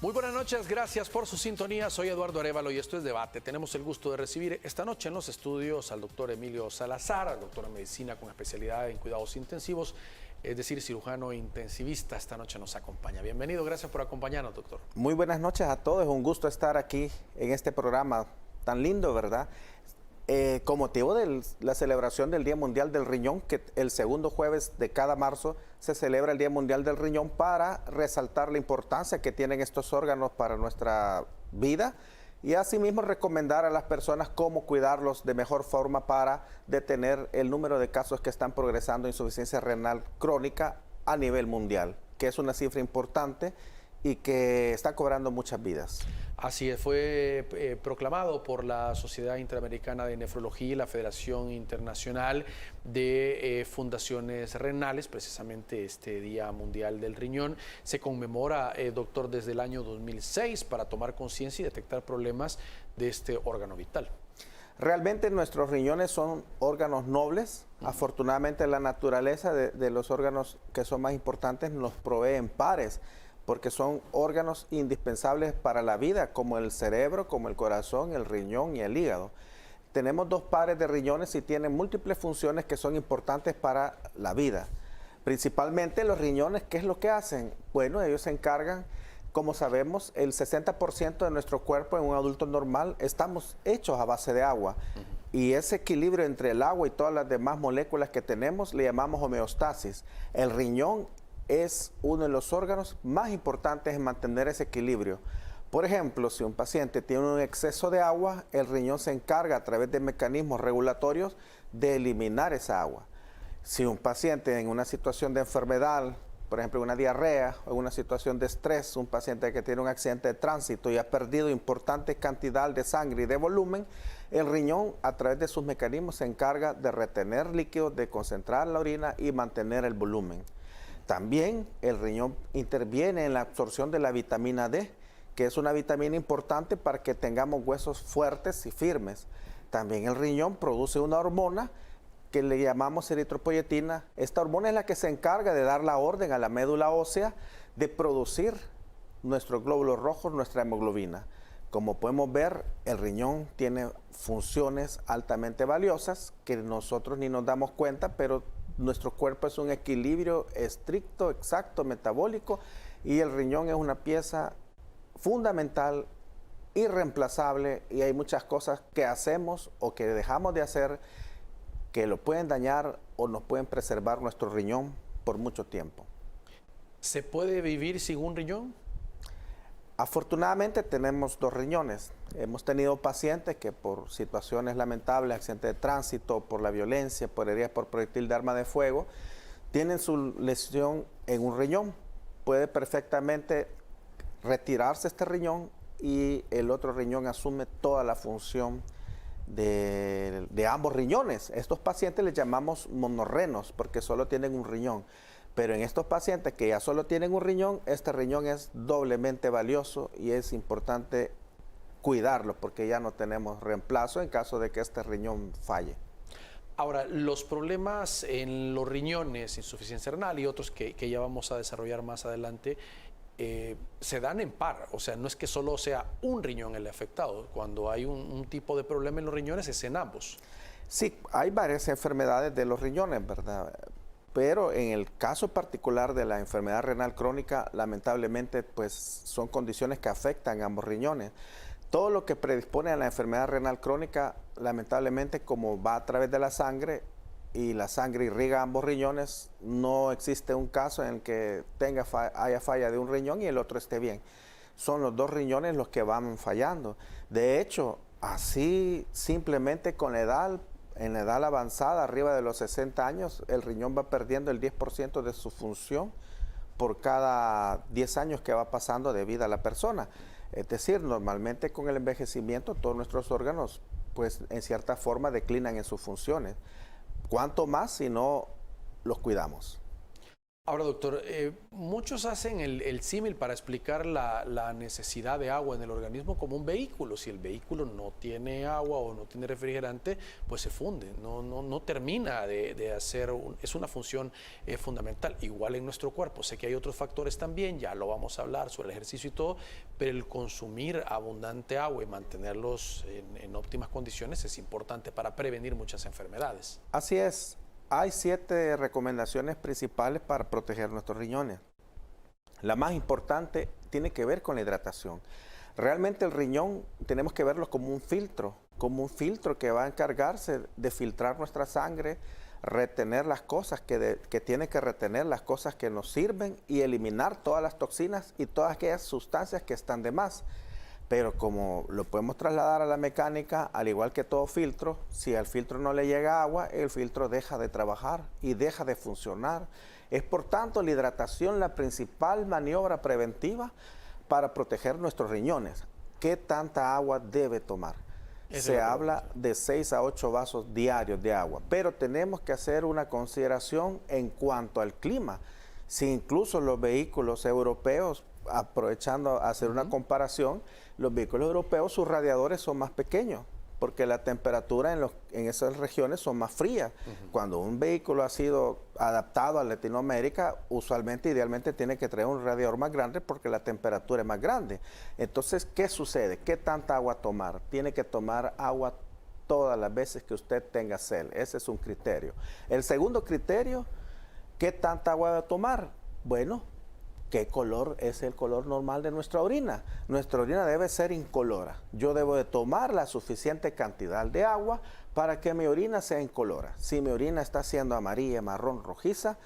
Muy buenas noches, gracias por su sintonía. Soy Eduardo Arévalo y esto es Debate. Tenemos el gusto de recibir esta noche en los estudios al doctor Emilio Salazar, doctor en medicina con especialidad en cuidados intensivos, es decir, cirujano intensivista. Esta noche nos acompaña. Bienvenido, gracias por acompañarnos, doctor. Muy buenas noches a todos, es un gusto estar aquí en este programa tan lindo, ¿verdad? Con motivo de la celebración del Día Mundial del Riñón, que el segundo jueves de cada marzo se celebra el Día Mundial del Riñón para resaltar la importancia que tienen estos órganos para nuestra vida y asimismo recomendar a las personas cómo cuidarlos de mejor forma para detener el número de casos que están progresando en insuficiencia renal crónica a nivel mundial, que es una cifra importante y que está cobrando muchas vidas. Así es, fue proclamado por la Sociedad Interamericana de Nefrología y la Federación Internacional de Fundaciones Renales, precisamente este Día Mundial del Riñón. Se conmemora, doctor, desde el año 2006 para tomar conciencia y detectar problemas de este órgano vital. Realmente nuestros riñones son órganos nobles. Afortunadamente la naturaleza de los órganos que son más importantes nos provee en pares, porque son órganos indispensables para la vida, como el cerebro, como el corazón, el riñón y el hígado. Tenemos dos pares de riñones y tienen múltiples funciones que son importantes para la vida. Principalmente los riñones, ¿qué es lo que hacen? Bueno, ellos se encargan, como sabemos, el 60% de nuestro cuerpo en un adulto normal estamos hechos a base de agua. Y ese equilibrio entre el agua y todas las demás moléculas que tenemos le llamamos homeostasis. El riñón es uno de los órganos más importantes en mantener ese equilibrio. Por ejemplo, si un paciente tiene un exceso de agua, el riñón se encarga a través de mecanismos regulatorios de eliminar esa agua. Si un paciente en una situación de enfermedad, por ejemplo una diarrea o una situación de estrés, un paciente que tiene un accidente de tránsito y ha perdido importante cantidad de sangre y de volumen, el riñón a través de sus mecanismos se encarga de retener líquidos, de concentrar la orina y mantener el volumen. También el riñón interviene en la absorción de la vitamina D, que es una vitamina importante para que tengamos huesos fuertes y firmes. También el riñón produce una hormona que le llamamos eritropoyetina. Esta hormona es la que se encarga de dar la orden a la médula ósea de producir nuestros glóbulos rojos, nuestra hemoglobina. Como podemos ver, el riñón tiene funciones altamente valiosas que nosotros ni nos damos cuenta, pero nuestro cuerpo es un equilibrio estricto, exacto, metabólico, y el riñón es una pieza fundamental, irreemplazable, y hay muchas cosas que hacemos o que dejamos de hacer que lo pueden dañar o nos pueden preservar nuestro riñón por mucho tiempo. ¿Se puede vivir sin un riñón? Afortunadamente tenemos dos riñones. Hemos tenido pacientes que por situaciones lamentables, accidentes de tránsito, por la violencia, por heridas por proyectil de arma de fuego, tienen su lesión en un riñón. Puede perfectamente retirarse este riñón y el otro riñón asume toda la función de ambos riñones. Estos pacientes les llamamos monorrenos porque solo tienen un riñón. Pero en estos pacientes que ya solo tienen un riñón, este riñón es doblemente valioso y es importante cuidarlo porque ya no tenemos reemplazo en caso de que este riñón falle. Ahora, los problemas en los riñones, insuficiencia renal y otros que ya vamos a desarrollar más adelante, se dan en par. O sea, no es que solo sea un riñón el afectado. Cuando hay un tipo de problema en los riñones es en ambos. Sí, hay varias enfermedades de los riñones, ¿verdad? Pero en el caso particular de la enfermedad renal crónica, lamentablemente, pues son condiciones que afectan a ambos riñones. Todo lo que predispone a la enfermedad renal crónica, lamentablemente, como va a través de la sangre y la sangre irriga ambos riñones, no existe un caso en el que haya falla de un riñón y el otro esté bien. Son los dos riñones los que van fallando. De hecho, así simplemente con la edad, en la edad avanzada, arriba de los 60 años, el riñón va perdiendo el 10% de su función por cada 10 años que va pasando de vida a la persona. Es decir, normalmente con el envejecimiento todos nuestros órganos, pues en cierta forma declinan en sus funciones. ¿Cuánto más si no los cuidamos? Ahora, doctor, muchos hacen el símil para explicar la necesidad de agua en el organismo como un vehículo. Si el vehículo no tiene agua o no tiene refrigerante, pues se funde, no termina de hacer, es una función fundamental. Igual en nuestro cuerpo, sé que hay otros factores también, ya lo vamos a hablar sobre el ejercicio y todo, pero el consumir abundante agua y mantenerlos en óptimas condiciones es importante para prevenir muchas enfermedades. Así es. Hay 7 recomendaciones principales para proteger nuestros riñones. La más importante tiene que ver con la hidratación. Realmente el riñón tenemos que verlo como un filtro que va a encargarse de filtrar nuestra sangre, retener las cosas que tiene que retener, las cosas que nos sirven y eliminar todas las toxinas y todas aquellas sustancias que están de más. Pero como lo podemos trasladar a la mecánica, al igual que todo filtro, si al filtro no le llega agua, el filtro deja de trabajar y deja de funcionar. Es por tanto la hidratación la principal maniobra preventiva para proteger nuestros riñones. ¿Qué tanta agua debe tomar? Se habla de 6 a 8 vasos diarios de agua, pero tenemos que hacer una consideración en cuanto al clima. Si incluso los vehículos europeos, aprovechando a hacer una comparación, los vehículos europeos, sus radiadores son más pequeños, porque la temperatura en esas regiones son más frías. Cuando un vehículo ha sido adaptado a Latinoamérica, usualmente, idealmente, tiene que traer un radiador más grande porque la temperatura es más grande. Entonces, ¿qué sucede? ¿Qué tanta agua tomar? Tiene que tomar agua todas las veces que usted tenga sed. Ese es un criterio. El segundo criterio, ¿qué tanta agua debe tomar? Bueno, ¿qué color es el color normal de nuestra orina? Nuestra orina debe ser incolora. Yo debo de tomar la suficiente cantidad de agua para que mi orina sea incolora. Si mi orina está siendo amarilla, marrón, rojiza,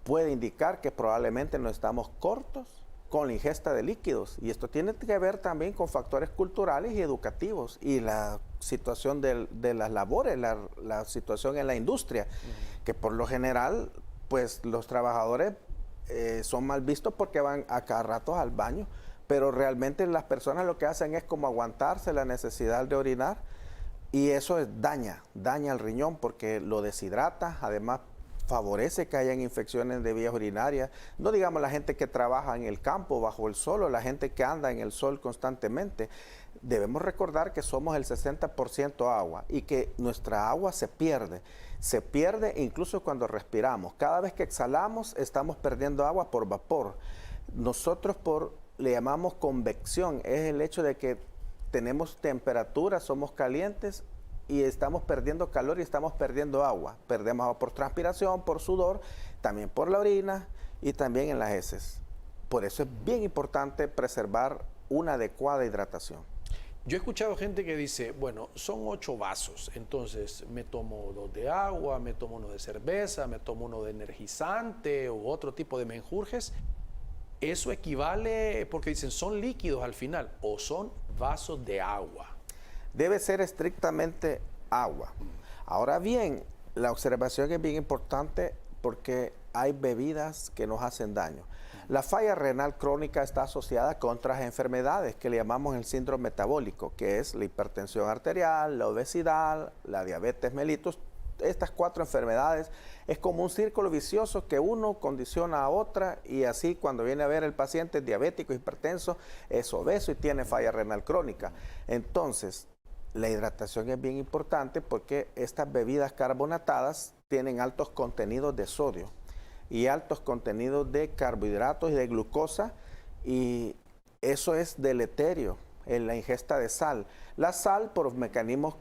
puede indicar que probablemente no estamos cortos con la ingesta de líquidos. Y esto tiene que ver también con factores culturales y educativos y la situación de las labores, la situación en la industria, que por lo general, pues los trabajadores son mal vistos porque van a cada rato al baño, pero realmente las personas lo que hacen es como aguantarse la necesidad de orinar y eso daña al riñón porque lo deshidrata, además favorece que hayan infecciones de vías urinarias. No digamos la gente que trabaja en el campo bajo el sol o la gente que anda en el sol constantemente. Debemos recordar que somos el 60% agua y que nuestra agua se pierde. Se pierde incluso cuando respiramos. Cada vez que exhalamos estamos perdiendo agua por vapor. Nosotros le llamamos convección. Es el hecho de que tenemos temperatura, somos calientes y estamos perdiendo calor y estamos perdiendo agua. Perdemos agua por transpiración, por sudor, también por la orina y también en las heces. Por eso es bien importante preservar una adecuada hidratación. Yo he escuchado gente que dice, bueno, son 8 vasos, entonces me tomo 2 de agua, me tomo 1 de cerveza, me tomo 1 de energizante u otro tipo de menjurjes. Eso equivale, porque dicen, son líquidos al final, o son vasos de agua. Debe ser estrictamente agua. Ahora bien, la observación es bien importante porque hay bebidas que nos hacen daño. La falla renal crónica está asociada con otras enfermedades que le llamamos el síndrome metabólico, que es la hipertensión arterial, la obesidad, la diabetes mellitus. Estas 4 enfermedades es como un círculo vicioso que uno condiciona a otra y así cuando viene a ver el paciente diabético, hipertenso, es obeso y tiene falla renal crónica. Entonces, la hidratación es bien importante porque estas bebidas carbonatadas tienen altos contenidos de sodio y altos contenidos de carbohidratos y de glucosa y eso es deleterio en la ingesta de sal. La sal por mecanismos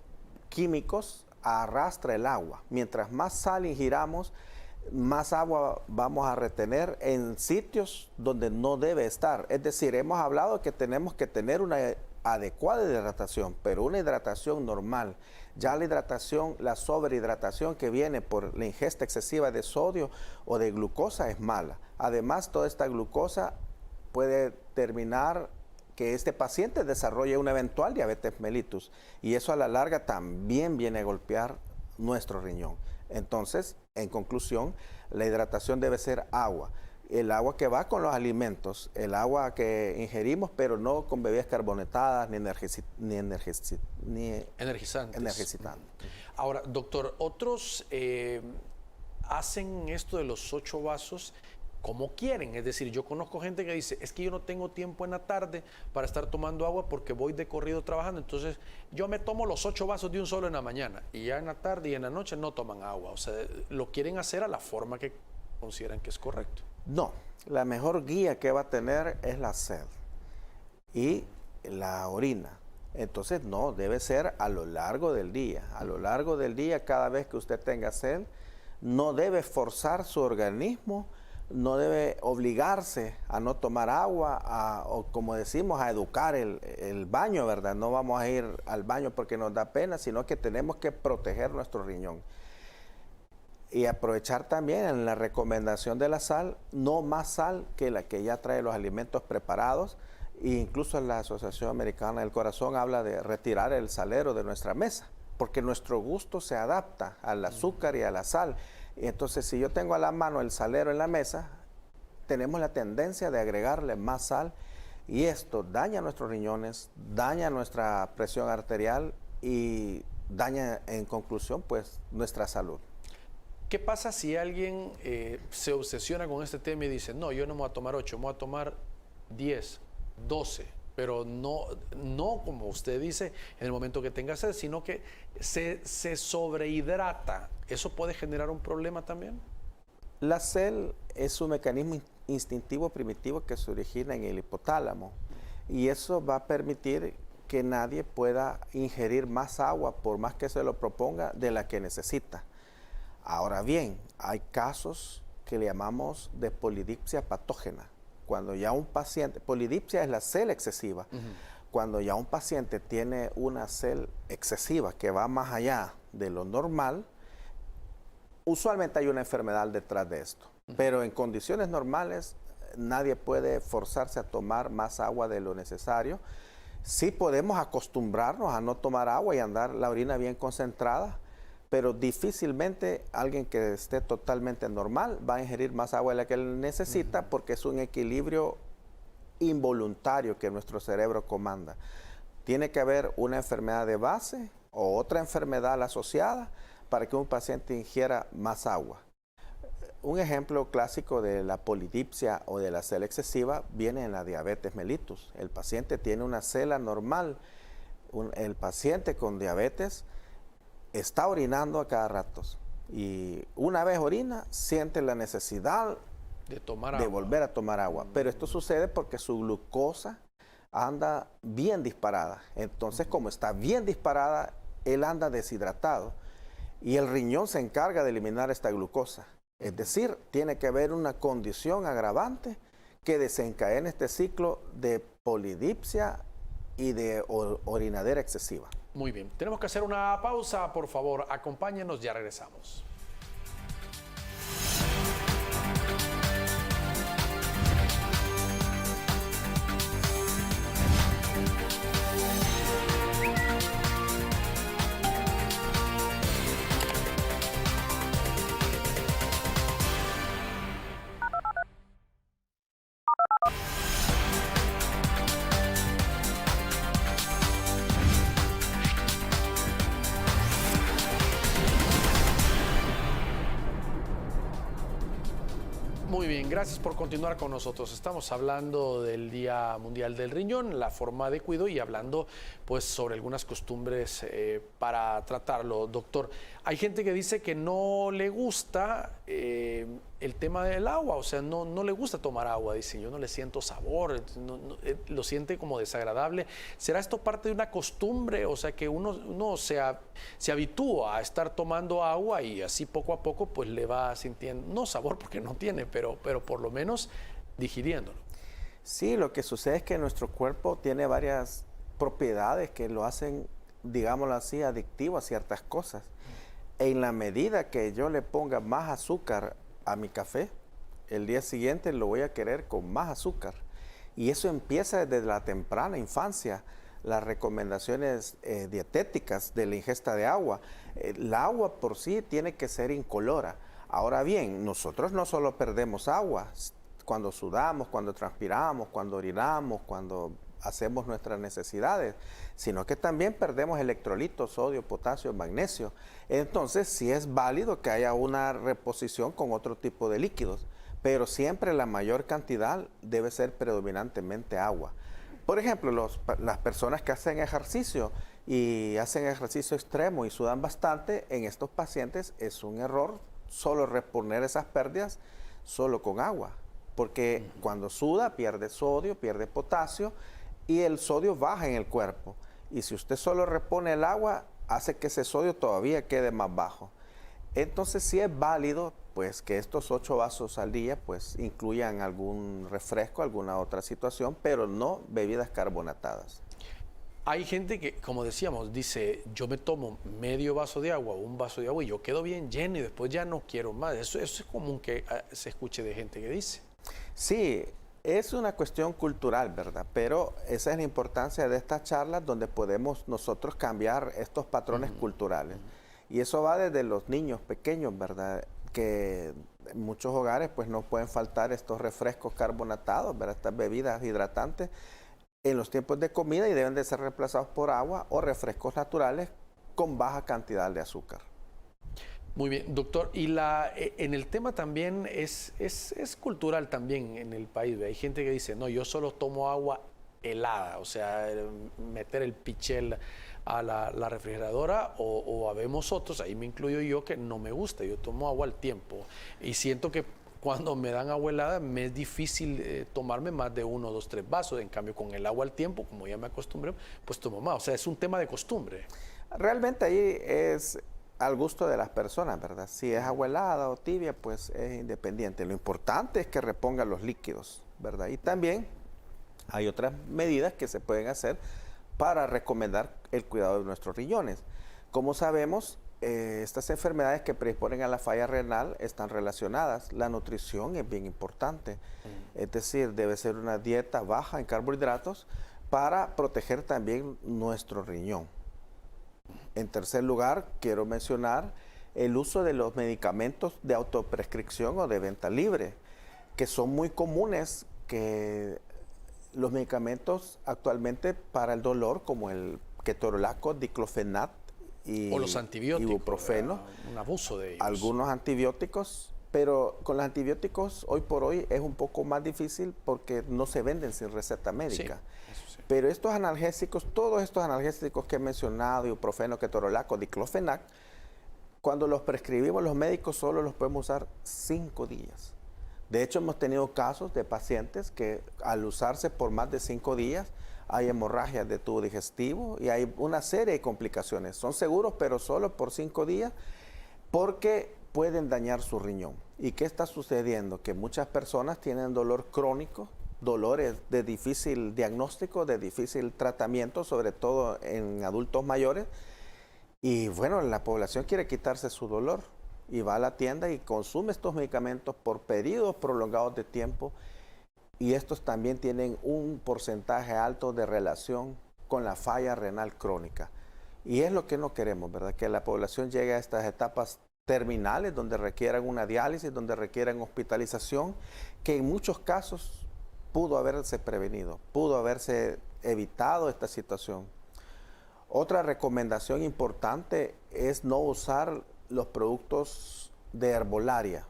químicos arrastra el agua. Mientras más sal ingiramos, más agua vamos a retener en sitios donde no debe estar. Es decir, hemos hablado que tenemos que tener una adecuada hidratación, pero una hidratación normal. Ya la hidratación, la sobrehidratación que viene por la ingesta excesiva de sodio o de glucosa es mala. Además, toda esta glucosa puede terminar que este paciente desarrolle una eventual diabetes mellitus y eso a la larga también viene a golpear nuestro riñón. Entonces, en conclusión, la hidratación debe ser agua. El agua que va con los alimentos, el agua que ingerimos, pero no con bebidas carbonatadas ni energizantes. Ahora, doctor, otros hacen esto de los 8 vasos, como quieren. Es decir, yo conozco gente que dice, es que yo no tengo tiempo en la tarde para estar tomando agua porque voy de corrido trabajando, entonces yo me tomo los 8 vasos de un solo en la mañana y ya en la tarde y en la noche no toman agua. O sea, lo quieren hacer a la forma que consideran que es correcto. No, la mejor guía que va a tener es la sed y la orina. Entonces, no, debe ser a lo largo del día. A lo largo del día, cada vez que usted tenga sed, no debe forzar su organismo, no debe obligarse a no tomar agua, o como decimos, a educar el baño, ¿verdad? No vamos a ir al baño porque nos da pena, sino que tenemos que proteger nuestro riñón. Y aprovechar también en la recomendación de la sal, no más sal que la que ya trae los alimentos preparados. E incluso la Asociación Americana del Corazón habla de retirar el salero de nuestra mesa, porque nuestro gusto se adapta al azúcar y a la sal. Y entonces, si yo tengo a la mano el salero en la mesa, tenemos la tendencia de agregarle más sal y esto daña nuestros riñones, daña nuestra presión arterial y daña, en conclusión, pues, nuestra salud. ¿Qué pasa si alguien se obsesiona con este tema y dice, no, yo no me voy a tomar 8, me voy a tomar 10, 12, pero no como usted dice, en el momento que tenga sed, sino que se sobrehidrata? ¿Eso puede generar un problema también? La sed es un mecanismo instintivo primitivo que se origina en el hipotálamo y eso va a permitir que nadie pueda ingerir más agua, por más que se lo proponga, de la que necesita. Ahora bien, hay casos que le llamamos de polidipsia patógena. Cuando ya un paciente, polidipsia es la sed excesiva, cuando ya un paciente tiene una sed excesiva que va más allá de lo normal, usualmente hay una enfermedad detrás de esto. Pero en condiciones normales, nadie puede forzarse a tomar más agua de lo necesario. Sí podemos acostumbrarnos a no tomar agua y andar la orina bien concentrada, pero difícilmente alguien que esté totalmente normal va a ingerir más agua de la que él necesita porque es un equilibrio involuntario que nuestro cerebro comanda. Tiene que haber una enfermedad de base o otra enfermedad asociada para que un paciente ingiera más agua. Un ejemplo clásico de la polidipsia o de la sed excesiva viene en la diabetes mellitus. El paciente tiene una sed anormal. El paciente con diabetes está orinando a cada rato y una vez orina siente la necesidad de volver a tomar agua, pero esto sucede porque su glucosa anda bien disparada. Entonces, como está bien disparada, él anda deshidratado y el riñón se encarga de eliminar esta glucosa. Es decir, tiene que haber una condición agravante que desencadene este ciclo de polidipsia y de orinadera excesiva. Muy bien, tenemos que hacer una pausa, por favor, acompáñenos, ya regresamos. Muy bien, gracias por continuar con nosotros. Estamos hablando del Día Mundial del Riñón, la forma de cuidado y hablando pues sobre algunas costumbres para tratarlo. Doctor, hay gente que dice que no le gusta el tema del agua, o sea, no le gusta tomar agua. Dicen, yo no le siento sabor, lo siente como desagradable. ¿Será esto parte de una costumbre? O sea, que uno se habitúa a estar tomando agua y así poco a poco pues le va sintiendo, no sabor porque no tiene, pero por lo menos digiriéndolo. Sí, lo que sucede es que nuestro cuerpo tiene varias propiedades que lo hacen, digámoslo así, adictivo a ciertas cosas. En la medida que yo le ponga más azúcar a mi café, el día siguiente lo voy a querer con más azúcar. Y eso empieza desde la temprana infancia. Las recomendaciones dietéticas de la ingesta de agua. El agua por sí tiene que ser incolora. Ahora bien, nosotros no solo perdemos agua cuando sudamos, cuando transpiramos, cuando orinamos, cuando hacemos nuestras necesidades, sino que también perdemos electrolitos, sodio, potasio, magnesio. Entonces, sí es válido que haya una reposición con otro tipo de líquidos, pero siempre la mayor cantidad debe ser predominantemente agua. Por ejemplo, las personas que hacen ejercicio y hacen ejercicio extremo y sudan bastante, en estos pacientes es un error solo reponer esas pérdidas solo con agua, porque cuando suda pierde sodio, pierde potasio y el sodio baja en el cuerpo. Y si usted solo repone el agua, hace que ese sodio todavía quede más bajo. Entonces sí es válido pues que estos 8 vasos al día pues incluyan algún refresco, alguna otra situación, pero no bebidas carbonatadas. Hay gente que, como decíamos, dice, yo me tomo medio vaso de agua o un vaso de agua y yo quedo bien lleno y después ya no quiero más. Eso es común que se escuche de gente que dice. Sí, es una cuestión cultural, ¿verdad? Pero esa es la importancia de estas charlas donde podemos nosotros cambiar estos patrones culturales. Y eso va desde los niños pequeños, ¿verdad? Que en muchos hogares pues no pueden faltar estos refrescos carbonatados, ¿verdad? Estas bebidas hidratantes en los tiempos de comida y deben de ser reemplazados por agua o refrescos naturales con baja cantidad de azúcar. Muy bien, doctor. Y en el tema también es cultural también en el país. Hay gente que dice, no, yo solo tomo agua helada, o sea, meter el pichel a la refrigeradora o habemos otros, ahí me incluyo yo, que no me gusta, yo tomo agua al tiempo y siento que cuando me dan agua helada me es difícil tomarme más de 1, 2, 3 vasos, en cambio con el agua al tiempo, como ya me acostumbré, pues tomo más, o sea, es un tema de costumbre. Realmente ahí es al gusto de las personas, ¿verdad? Si es agua helada o tibia, pues es independiente. Lo importante es que reponga los líquidos, ¿verdad? Y también hay otras medidas que se pueden hacer para recomendar el cuidado de nuestros riñones. Como sabemos, estas enfermedades que predisponen a la falla renal están relacionadas. La nutrición es bien importante, es decir, debe ser una dieta baja en carbohidratos para proteger también nuestro riñón. En tercer lugar, quiero mencionar el uso de los medicamentos de autoprescripción o de venta libre, que son muy comunes, que los medicamentos actualmente para el dolor, como el ketorolaco, diclofenac o los antibióticos, ibuprofeno, un abuso de ellos. Algunos antibióticos, pero con los antibióticos hoy por hoy es un poco más difícil porque no se venden sin receta médica. Sí, eso sí. Pero estos analgésicos, todos estos analgésicos que he mencionado, ibuprofeno, ketorolaco, diclofenac, cuando los prescribimos los médicos solo los podemos usar 5 días. De hecho, hemos tenido casos de pacientes que al usarse por más de 5 días hay hemorragias de tubo digestivo y hay una serie de complicaciones. Son seguros, pero solo por 5 días porque pueden dañar su riñón. ¿Y qué está sucediendo? Que muchas personas tienen dolor crónico, dolores de difícil diagnóstico, de difícil tratamiento, sobre todo en adultos mayores. Y bueno, la población quiere quitarse su dolor y va a la tienda y consume estos medicamentos por periodos prolongados de tiempo, y estos también tienen un porcentaje alto de relación con la falla renal crónica. Y es lo que no queremos, ¿verdad? Que la población llegue a estas etapas terminales donde requieran una diálisis, donde requieran hospitalización, que en muchos casos pudo haberse prevenido, pudo haberse evitado esta situación. Otra recomendación importante es no usar los productos de herbolaria,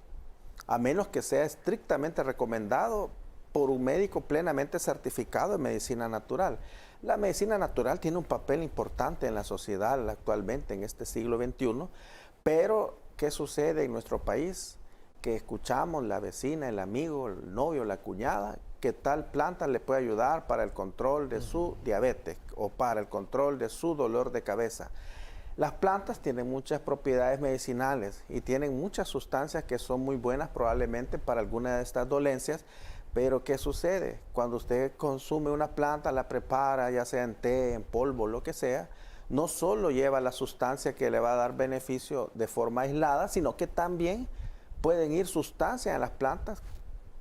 a menos que sea estrictamente recomendado por un médico plenamente certificado en medicina natural. La medicina natural tiene un papel importante en la sociedad actualmente, en este siglo XXI, pero ¿qué sucede en nuestro país? Que escuchamos la vecina, el amigo, el novio, la cuñada, que tal planta le puede ayudar para el control de su diabetes o para el control de su dolor de cabeza. Las plantas tienen muchas propiedades medicinales y tienen muchas sustancias que son muy buenas probablemente para alguna de estas dolencias, pero ¿qué sucede? Cuando usted consume una planta, la prepara, ya sea en té, en polvo, lo que sea, no solo lleva la sustancia que le va a dar beneficio de forma aislada, sino que también pueden ir sustancias en las plantas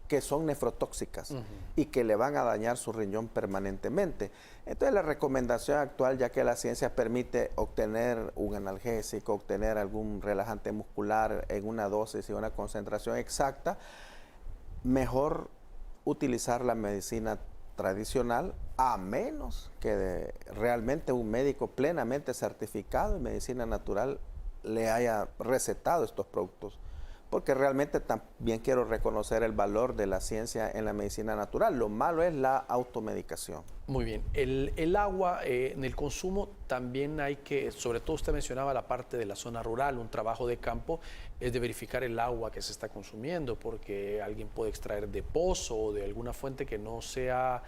que son nefrotóxicas y que le van a dañar su riñón permanentemente. Entonces la recomendación actual, ya que la ciencia permite obtener un analgésico, obtener algún relajante muscular en una dosis y una concentración exacta, mejor utilizar la medicina tradicional, a menos que realmente un médico plenamente certificado en medicina natural le haya recetado estos productos. porque realmente también quiero reconocer el valor de la ciencia en la medicina natural. Lo malo es la automedicación. Muy bien. El agua, en el consumo también hay que, sobre todo usted mencionaba la parte de la zona rural, un trabajo de campo es de verificar el agua que se está consumiendo, porque alguien puede extraer de pozo o de alguna fuente que no sea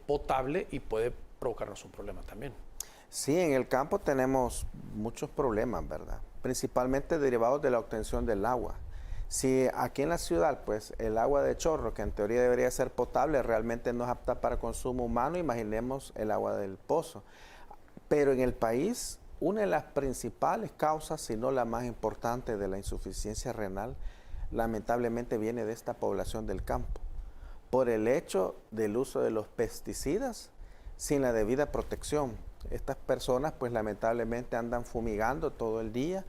potable y puede provocarnos un problema también. Sí, en el campo tenemos muchos problemas, ¿verdad? Principalmente derivados de la obtención del agua. Si aquí en la ciudad, pues el agua de chorro, que en teoría debería ser potable, realmente no es apta para consumo humano, imaginemos el agua del pozo. Pero en el país, una de las principales causas, si no la más importante de la insuficiencia renal, lamentablemente viene de esta población del campo, por el hecho del uso de los pesticidas sin la debida protección. Estas personas pues lamentablemente andan fumigando todo el día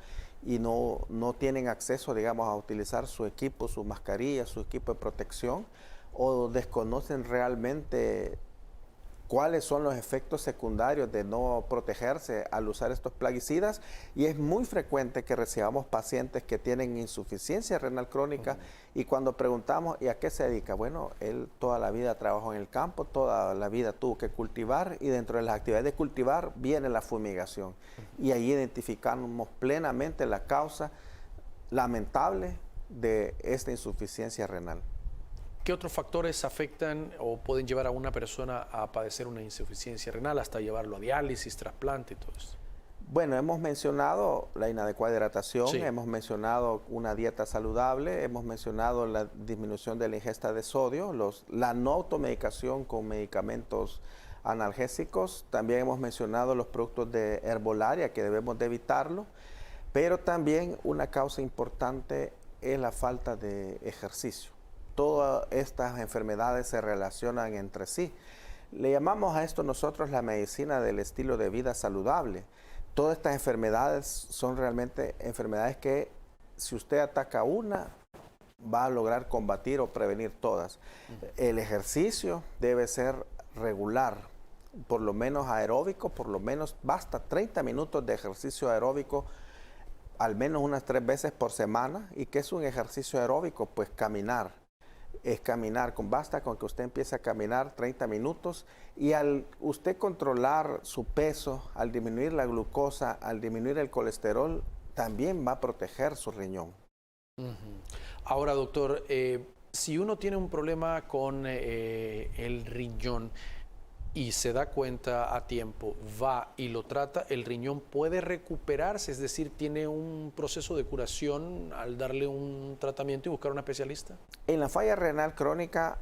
y no tienen acceso, digamos, a utilizar su equipo, su mascarilla, su equipo de protección, o desconocen realmente cuáles son los efectos secundarios de no protegerse al usar estos plaguicidas, y es muy frecuente que recibamos pacientes que tienen insuficiencia renal crónica y cuando preguntamos ¿y a qué se dedica? Bueno, él toda la vida trabajó en el campo, toda la vida tuvo que cultivar y dentro de las actividades de cultivar viene la fumigación y ahí identificamos plenamente la causa lamentable de esta insuficiencia renal. ¿Qué otros factores afectan o pueden llevar a una persona a padecer una insuficiencia renal hasta llevarlo a diálisis, trasplante y todo eso? Bueno, hemos mencionado la inadecuada hidratación, Sí. hemos mencionado una dieta saludable, hemos mencionado la disminución de la ingesta de sodio, la no automedicación con medicamentos analgésicos, también hemos mencionado los productos de herbolaria que debemos de evitarlo, pero también una causa importante es la falta de ejercicio. Todas estas enfermedades se relacionan entre sí. Le llamamos a esto nosotros la medicina del estilo de vida saludable. Todas estas enfermedades son realmente enfermedades que si usted ataca una, va a lograr combatir o prevenir todas. El ejercicio debe ser regular, por lo menos aeróbico, por lo menos basta 30 minutos de ejercicio aeróbico al menos unas 3 veces por semana. ¿Y qué es un ejercicio aeróbico? Pues caminar. Es caminar, basta con que usted empiece a caminar 30 minutos y al usted controlar su peso, al disminuir la glucosa, al disminuir el colesterol, también va a proteger su riñón. Ahora, doctor, si uno tiene un problema con el riñón y se da cuenta a tiempo, va y lo trata, el riñón puede recuperarse, es decir, tiene un proceso de curación al darle un tratamiento y buscar un especialista. En la falla renal crónica,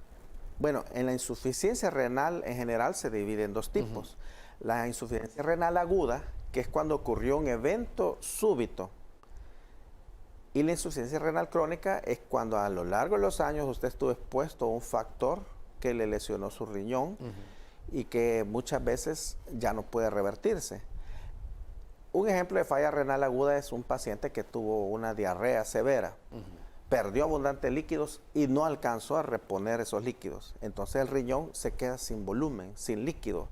bueno, en la insuficiencia renal en general se divide en dos tipos. La insuficiencia renal aguda, que es cuando ocurrió un evento súbito, y la insuficiencia renal crónica es cuando a lo largo de los años usted estuvo expuesto a un factor que le lesionó su riñón y que muchas veces ya no puede revertirse. Un ejemplo de falla renal aguda es un paciente que tuvo una diarrea severa, perdió abundantes líquidos y no alcanzó a reponer esos líquidos. Entonces el riñón se queda sin volumen, sin líquido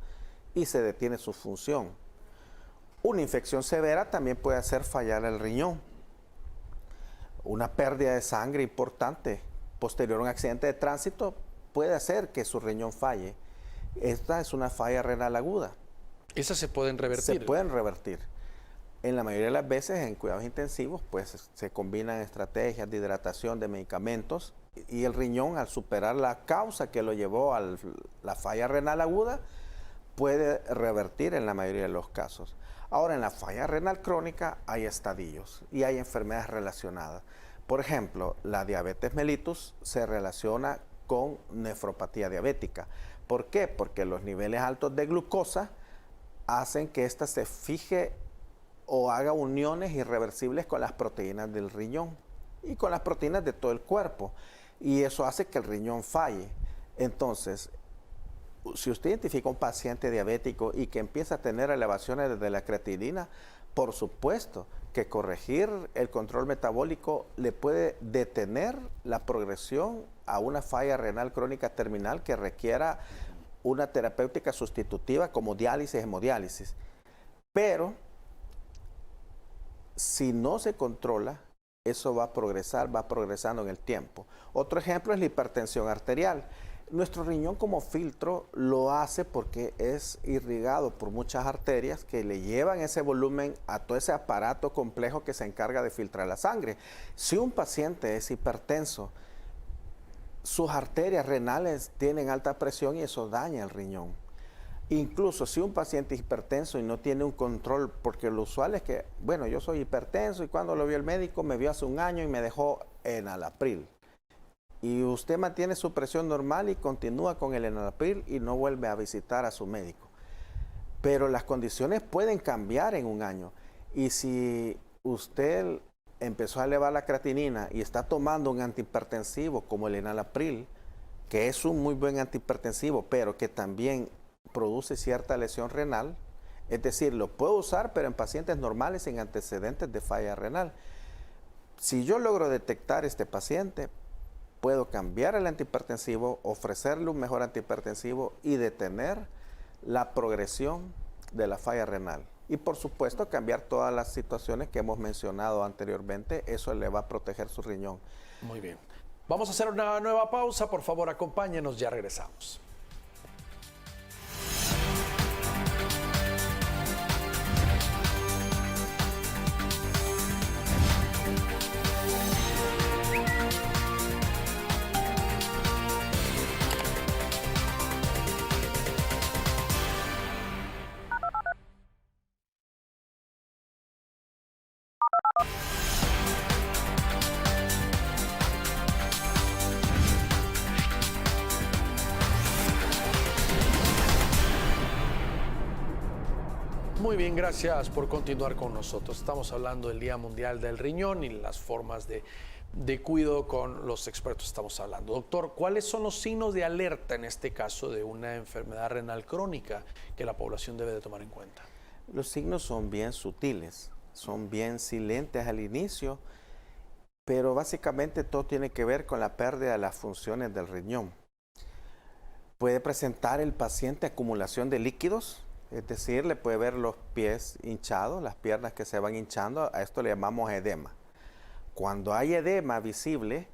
y se detiene su función. Una infección severa también puede hacer fallar el riñón. Una pérdida de sangre importante posterior a un accidente de tránsito puede hacer que su riñón falle. Esta es una falla renal aguda. ¿Esas se pueden revertir? Se pueden revertir. En la mayoría de las veces en cuidados intensivos pues se combinan estrategias de hidratación, de medicamentos y el riñón al superar la causa que lo llevó a la falla renal aguda puede revertir en la mayoría de los casos. Ahora en la falla renal crónica hay estadios y hay enfermedades relacionadas. Por ejemplo, la diabetes mellitus se relaciona con nefropatía diabética. ¿Por qué? Porque los niveles altos de glucosa hacen que ésta se fije o haga uniones irreversibles con las proteínas del riñón y con las proteínas de todo el cuerpo. Y eso hace que el riñón falle. Entonces, si usted identifica un paciente diabético y que empieza a tener elevaciones de la creatinina, por supuesto que corregir el control metabólico le puede detener la progresión a una falla renal crónica terminal que requiera una terapéutica sustitutiva como diálisis, hemodiálisis. Pero si no se controla, eso va a progresar, va progresando en el tiempo. Otro ejemplo es la hipertensión arterial. Nuestro riñón como filtro lo hace porque es irrigado por muchas arterias que le llevan ese volumen a todo ese aparato complejo que se encarga de filtrar la sangre. Si un paciente es hipertenso, sus arterias renales tienen alta presión y eso daña el riñón. Incluso si un paciente es hipertenso y no tiene un control, porque lo usual es que, bueno, yo soy hipertenso y cuando lo vio el médico me vio hace un año y me dejó enalapril. Y usted mantiene su presión normal y continúa con el enalapril y no vuelve a visitar a su médico. Pero las condiciones pueden cambiar en un año. Y si usted empezó a elevar la creatinina y está tomando un antihipertensivo como el enalapril, que es un muy buen antihipertensivo, pero que también produce cierta lesión renal, es decir, lo puedo usar, pero en pacientes normales sin antecedentes de falla renal. Si yo logro detectar este paciente, puedo cambiar el antihipertensivo, ofrecerle un mejor antihipertensivo y detener la progresión de la falla renal. Y por supuesto cambiar todas las situaciones que hemos mencionado anteriormente, eso le va a proteger su riñón. Muy bien. Vamos a hacer una nueva pausa, por favor acompáñenos, ya regresamos. Muy bien, gracias por continuar con nosotros. Estamos hablando del Día Mundial del Riñón y las formas de cuidado con los expertos estamos hablando. Doctor, ¿cuáles son los signos de alerta en este caso de una enfermedad renal crónica que la población debe de tomar en cuenta? Los signos son bien sutiles, son bien silentes al inicio, pero básicamente todo tiene que ver con la pérdida de las funciones del riñón. Puede presentar el paciente acumulación de líquidos, es decir, le puede ver los pies hinchados, las piernas que se van hinchando, a esto le llamamos edema. Cuando hay edema visible,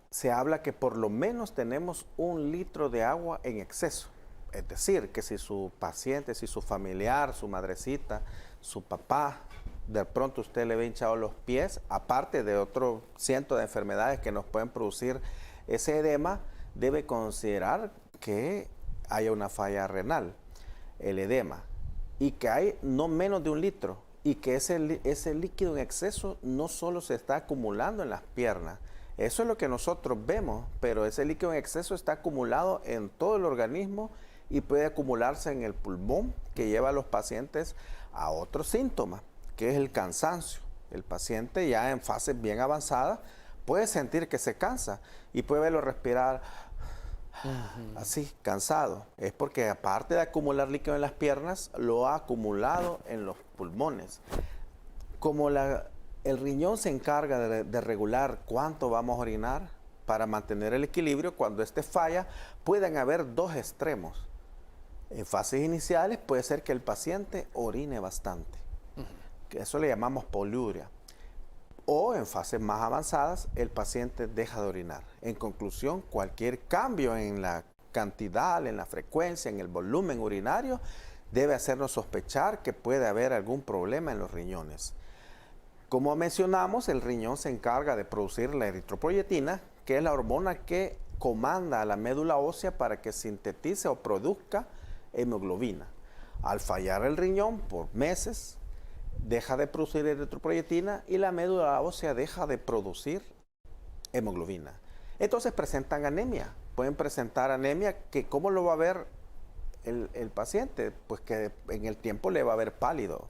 se habla que por lo menos tenemos 1 litro de agua en exceso. Es decir, que si su paciente, si su familiar, su madrecita, su papá, de pronto usted le ve hinchado los pies, aparte de otro ciento de enfermedades que nos pueden producir ese edema, debe considerar que haya una falla renal, el edema, y que hay no menos de 1 litro, y que ese líquido en exceso no solo se está acumulando en las piernas, eso es lo que nosotros vemos, pero ese líquido en exceso está acumulado en todo el organismo y puede acumularse en el pulmón, que lleva a los pacientes a otro síntoma, que es el cansancio. El paciente ya en fases bien avanzadas puede sentir que se cansa y puede verlo respirar así, cansado. Es porque aparte de acumular líquido en las piernas, lo ha acumulado en los pulmones. Como el riñón se encarga de regular cuánto vamos a orinar para mantener el equilibrio, cuando este falla, pueden haber 2 extremos. En fases iniciales puede ser que el paciente orine bastante. Eso le llamamos poliuria. O en fases más avanzadas, el paciente deja de orinar. En conclusión, cualquier cambio en la cantidad, en la frecuencia, en el volumen urinario, debe hacernos sospechar que puede haber algún problema en los riñones. Como mencionamos, el riñón se encarga de producir la eritropoyetina, que es la hormona que comanda a la médula ósea para que sintetice o produzca hemoglobina. Al fallar el riñón por meses, deja de producir eritropoyetina y la médula ósea deja de producir hemoglobina. Entonces presentan anemia. Pueden presentar anemia que ¿cómo lo va a ver el paciente? Pues que en el tiempo le va a ver pálido.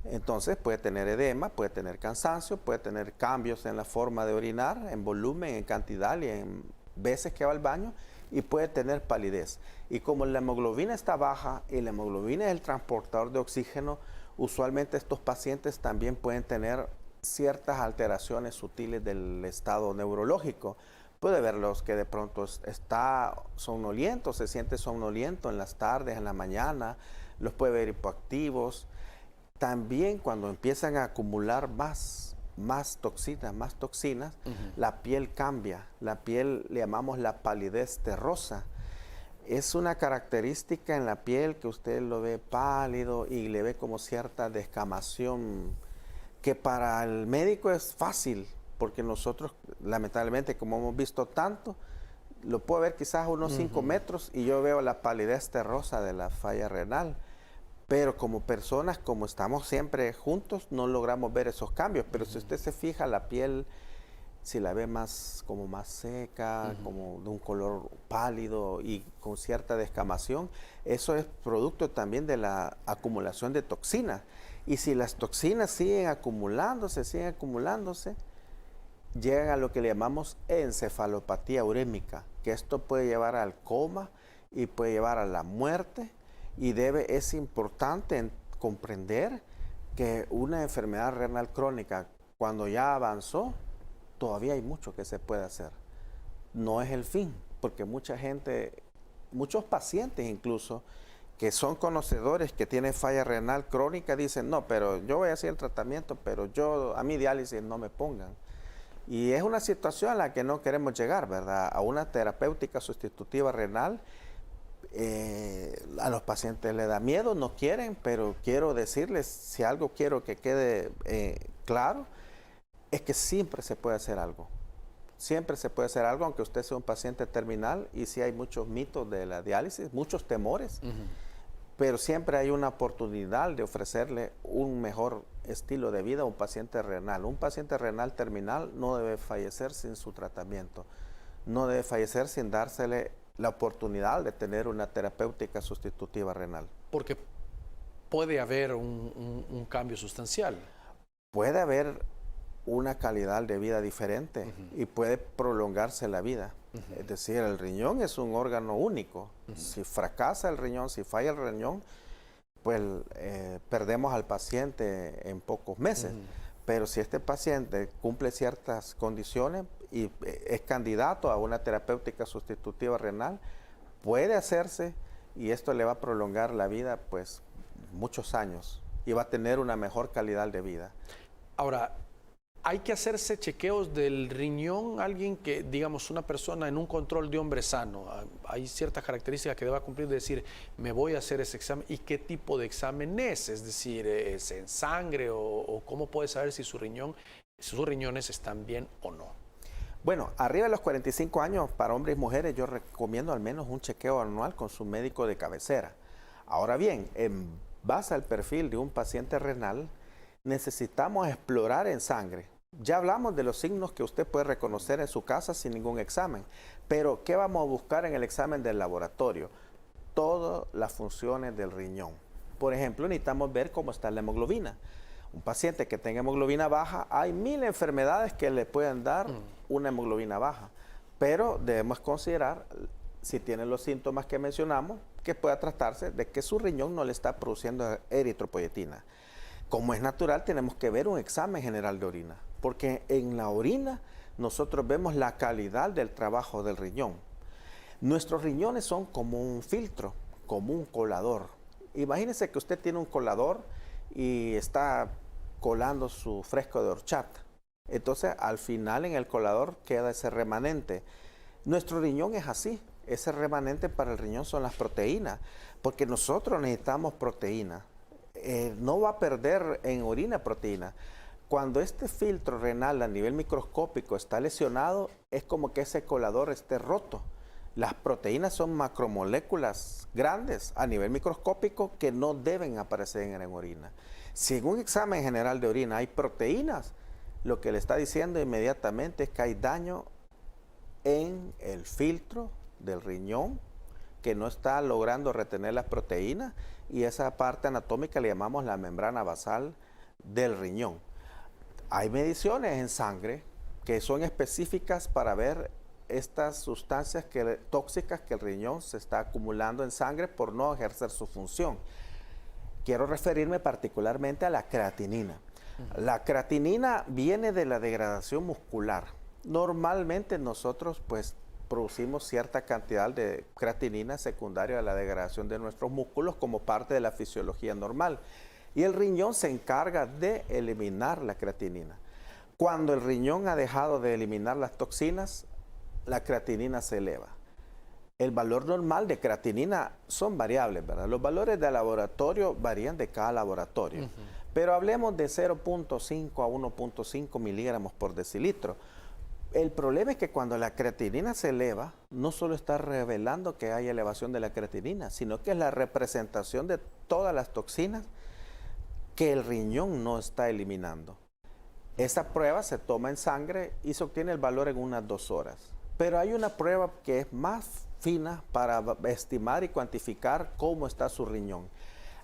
Entonces puede tener edema, puede tener cansancio, puede tener cambios en la forma de orinar, en volumen, en cantidad y en veces que va al baño, y puede tener palidez. Y como la hemoglobina está baja y la hemoglobina es el transportador de oxígeno, usualmente estos pacientes también pueden tener ciertas alteraciones sutiles del estado neurológico. Puede verlos que de pronto está somnoliento, se siente somnoliento en las tardes, en la mañana, los puede ver hipoactivos. También cuando empiezan a acumular más más toxinas, la piel cambia. La piel le llamamos la palidez terrosa. Es una característica en la piel que usted lo ve pálido y le ve como cierta descamación, que para el médico es fácil, porque nosotros, lamentablemente, como hemos visto tanto, lo puedo ver quizás a unos 5 metros y yo veo la palidez terrosa de la falla renal. Pero como personas, como estamos siempre juntos, no logramos ver esos cambios. Pero si usted se fija, la piel, si la ve como más seca, como de un color pálido y con cierta descamación, eso es producto también de la acumulación de toxinas. Y si las toxinas siguen acumulándose, llegan a lo que le llamamos encefalopatía urémica, que esto puede llevar al coma y puede llevar a la muerte. Y es importante comprender que una enfermedad renal crónica, cuando ya avanzó, todavía hay mucho que se puede hacer. No es el fin, porque mucha gente, muchos pacientes incluso, que son conocedores que tienen falla renal crónica, dicen, no, pero yo voy a hacer el tratamiento, pero a mi diálisis no me pongan. Y es una situación a la que no queremos llegar, ¿verdad? A una terapéutica sustitutiva renal. A los pacientes les da miedo, no quieren, pero quiero decirles, si algo quiero que quede claro, es que siempre se puede hacer algo. Siempre se puede hacer algo, aunque usted sea un paciente terminal, y sí hay muchos mitos de la diálisis, muchos temores, pero siempre hay una oportunidad de ofrecerle un mejor estilo de vida a un paciente renal. Un paciente renal terminal no debe fallecer sin su tratamiento, no debe fallecer sin dársele la oportunidad de tener una terapéutica sustitutiva renal. Porque puede haber un cambio sustancial. Puede haber una calidad de vida diferente y puede prolongarse la vida. Es decir, el riñón es un órgano único. Si fracasa el riñón, si falla el riñón, pues perdemos al paciente en pocos meses. Pero si este paciente cumple ciertas condiciones y es candidato a una terapéutica sustitutiva renal, puede hacerse y esto le va a prolongar la vida pues muchos años y va a tener una mejor calidad de vida. Ahora, ¿hay que hacerse chequeos del riñón? Alguien que, digamos, una persona en un control de hombre sano, hay ciertas características que deba cumplir de decir, me voy a hacer ese examen, ¿y qué tipo de examen es? Es decir, ¿es en sangre o cómo puede saber si sus riñones están bien o no? Bueno, arriba de los 45 años, para hombres y mujeres, yo recomiendo al menos un chequeo anual con su médico de cabecera. Ahora bien, en base al perfil de un paciente renal, necesitamos explorar en sangre. Ya hablamos de los signos que usted puede reconocer en su casa sin ningún examen, pero ¿qué vamos a buscar en el examen del laboratorio? Todas las funciones del riñón. Por ejemplo, necesitamos ver cómo está la hemoglobina. Un paciente que tenga hemoglobina baja, hay 1000 enfermedades que le pueden dar una hemoglobina baja, pero debemos considerar, si tiene los síntomas que mencionamos, que pueda tratarse de que su riñón no le está produciendo eritropoyetina. Como es natural, tenemos que ver un examen general de orina, porque en la orina nosotros vemos la calidad del trabajo del riñón. Nuestros riñones son como un filtro, como un colador. Imagínese que usted tiene un colador y está colando su fresco de horchata. Entonces, al final en el colador queda ese remanente. Nuestro riñón es así. Ese remanente para el riñón son las proteínas, porque nosotros necesitamos proteínas. No va a perder en orina proteína. Cuando este filtro renal a nivel microscópico está lesionado, es como que ese colador esté roto. Las proteínas son macromoléculas grandes a nivel microscópico que no deben aparecer en orina. Si en un examen general de orina hay proteínas, lo que le está diciendo inmediatamente es que hay daño en el filtro del riñón, que no está logrando retener las proteínas, y esa parte anatómica le llamamos la membrana basal del riñón. Hay mediciones en sangre que son específicas para ver estas sustancias tóxicas que el riñón se está acumulando en sangre por no ejercer su función. Quiero referirme particularmente a la creatinina. La creatinina viene de la degradación muscular. Normalmente nosotros pues producimos cierta cantidad de creatinina secundaria a la degradación de nuestros músculos como parte de la fisiología normal. Y el riñón se encarga de eliminar la creatinina. Cuando el riñón ha dejado de eliminar las toxinas, la creatinina se eleva. El valor normal de creatinina son variables, ¿verdad? Los valores de laboratorio varían de cada laboratorio. Pero hablemos de 0.5 a 1.5 miligramos por decilitro. El problema es que cuando la creatinina se eleva, no solo está revelando que hay elevación de la creatinina, sino que es la representación de todas las toxinas que el riñón no está eliminando. Esa prueba se toma en sangre y se obtiene el valor en unas 2 horas. Pero hay una prueba que es más fina para estimar y cuantificar cómo está su riñón.